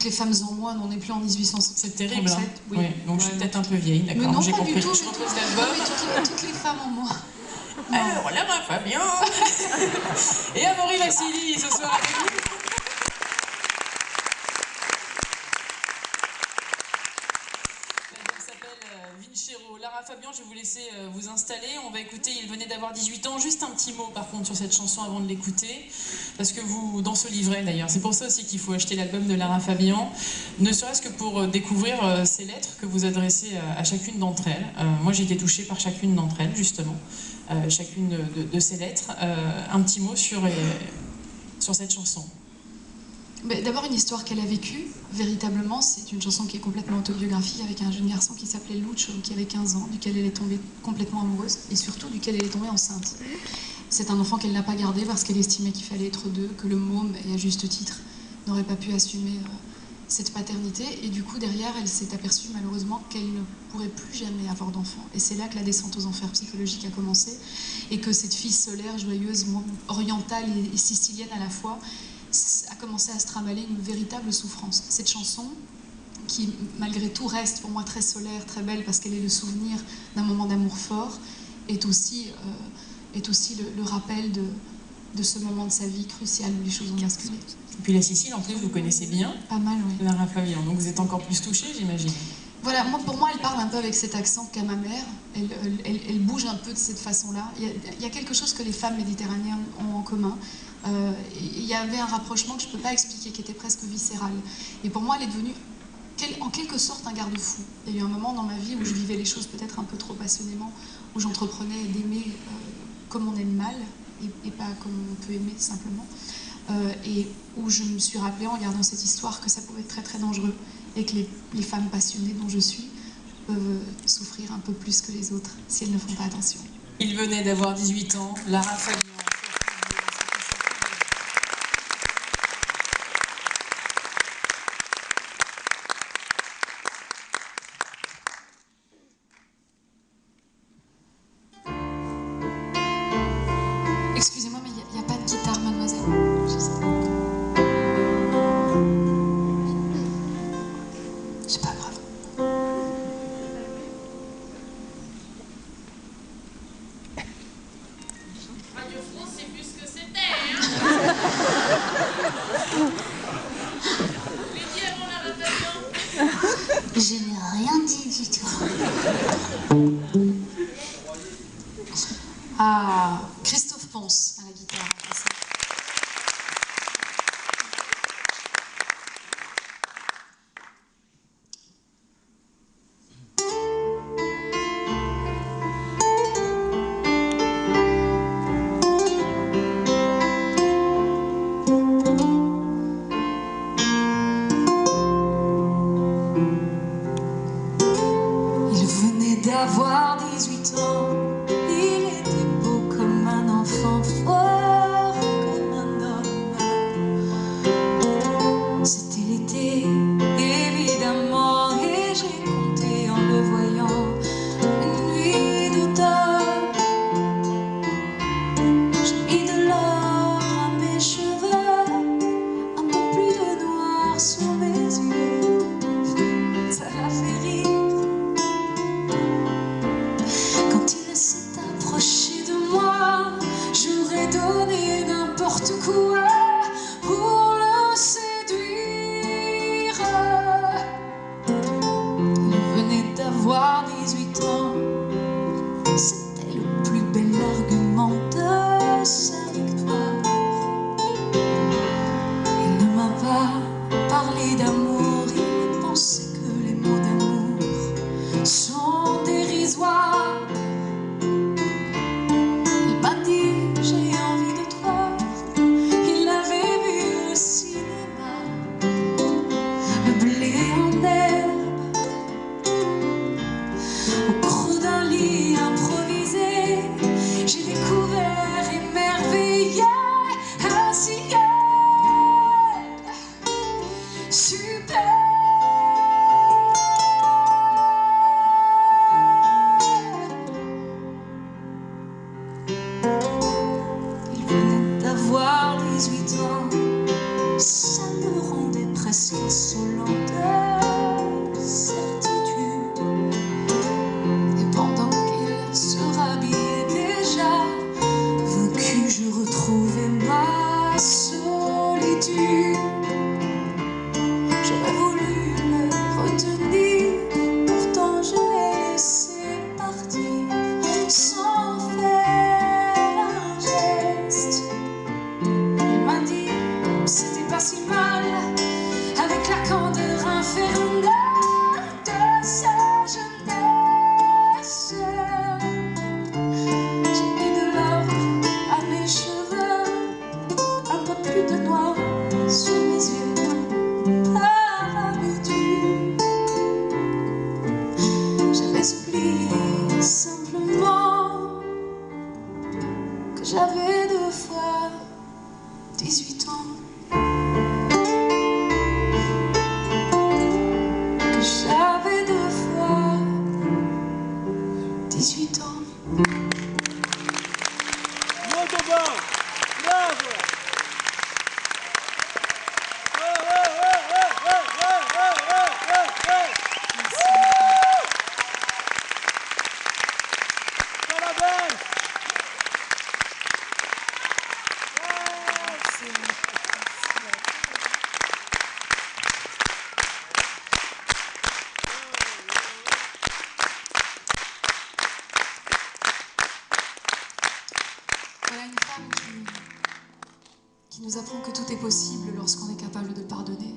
les femmes en moi n'en est plus en 1867. C'est terrible, hein. Oui. Ouais, donc je suis peut-être un peu vieille, d'accord. J'ai compris. Du tout, je retrouve l'album. Toutes les femmes en moi. Alors, Lara Fabian et Amaury Vassili ce soir avec nous. L'album s'appelle Vincero. Lara Fabian, je vais vous laisser vous installer. On va écouter, il venait d'avoir 18 ans. Juste un petit mot par contre sur cette chanson avant de l'écouter. Parce que vous, dans ce livret d'ailleurs, c'est pour ça aussi qu'il faut acheter l'album de Lara Fabian. Ne serait-ce que pour découvrir ces lettres que vous adressez à chacune d'entre elles. Moi j'ai été touchée par chacune d'entre elles justement. Chacune de ces lettres. Un petit mot sur cette chanson. D'abord une histoire qu'elle a vécue, véritablement, c'est une chanson qui est complètement autobiographique avec un jeune garçon qui s'appelait Lucho, qui avait 15 ans, duquel elle est tombée complètement amoureuse et surtout duquel elle est tombée enceinte. C'est un enfant qu'elle n'a pas gardé parce qu'elle estimait qu'il fallait être deux, que le môme, et à juste titre, n'aurait pas pu assumer cette paternité et du coup derrière elle s'est aperçue malheureusement qu'elle ne pourrait plus jamais avoir d'enfant et c'est là que la descente aux enfers psychologiques a commencé et que cette fille solaire, joyeuse, orientale et sicilienne à la fois a commencé à se trimballer une véritable souffrance. Cette chanson qui malgré tout reste pour moi très solaire, très belle parce qu'elle est le souvenir d'un moment d'amour fort est aussi le rappel de ce moment de sa vie crucial où les choses ont basculé. Et puis la Sicile, en plus, vous connaissez bien. Pas mal, oui. Lara Fabian, donc vous êtes encore plus touchée, j'imagine. Voilà, pour moi, elle parle un peu avec cet accent qu'a ma mère. Elle bouge un peu de cette façon-là. Il y a quelque chose que les femmes méditerranéennes ont en commun. Il y avait un rapprochement que je ne peux pas expliquer, qui était presque viscéral. Et pour moi, elle est devenue en quelque sorte un garde-fou. Il y a eu un moment dans ma vie où je vivais les choses peut-être un peu trop passionnément, où j'entreprenais d'aimer comme on aime mal, et pas comme on peut aimer simplement. Et où je me suis rappelée en regardant cette histoire que ça pouvait être très très dangereux et que les femmes passionnées dont je suis peuvent souffrir un peu plus que les autres si elles ne font pas attention. Il venait d'avoir 18 ans, Lara Fabian. Excusez-moi, mais il n'y a pas de guitare, mademoiselle. C'est pas grave. Radio France, c'est plus ce que c'était, hein. Les dit avant Lara Fabian. Je n'ai rien dit du tout. Ah, Christophe Ponce à la guitare. Il venait d'avoir 18 ans. Il était beau comme un enfant, fort comme un homme. C'était l'été, évidemment, et j'ai compté en le voyant une nuit d'automne. J'ai mis de l'or à mes cheveux, un peu plus de noir sur mes yeux. Ça l'a fait rire. Quand il s'est approché de moi, j'aurais donné n'importe quoi pour le séduire. Il venait d'avoir 18 ans, c'était le plus bel argument de sa victoire. Il ne m'a pas parlé d'amour, il pensait que les mots d'amour sont dérisoires. Il m'a dit j'ai envie de toi. Il avait vu au cinéma le blé en herbe au creux d'un lit improvisé. J'ai découvert émerveillé un ciel super. Il venait d'avoir 18 ans, ça me rendait presque insolent de certitude. Et pendant qu'il se rhabillait déjà, vaincu, je retrouvais ma solitude. J'aurais voulu le retenir, pourtant je l'ai laissé partir sans faire un geste. Il m'a dit c'était pas si mal avec la candeur infernale de sa jeunesse. J'ai mis de l'or à mes cheveux, un peu plus de noir sur mes yeux, par habitude. J'avais oublié simplement que j'avais 2 fois 18 ans. Que j'avais 2 fois 18 ans. Muito bom! Bravo! Parabéns! Voilà une femme qui nous apprend que tout est possible lorsqu'on est capable de pardonner.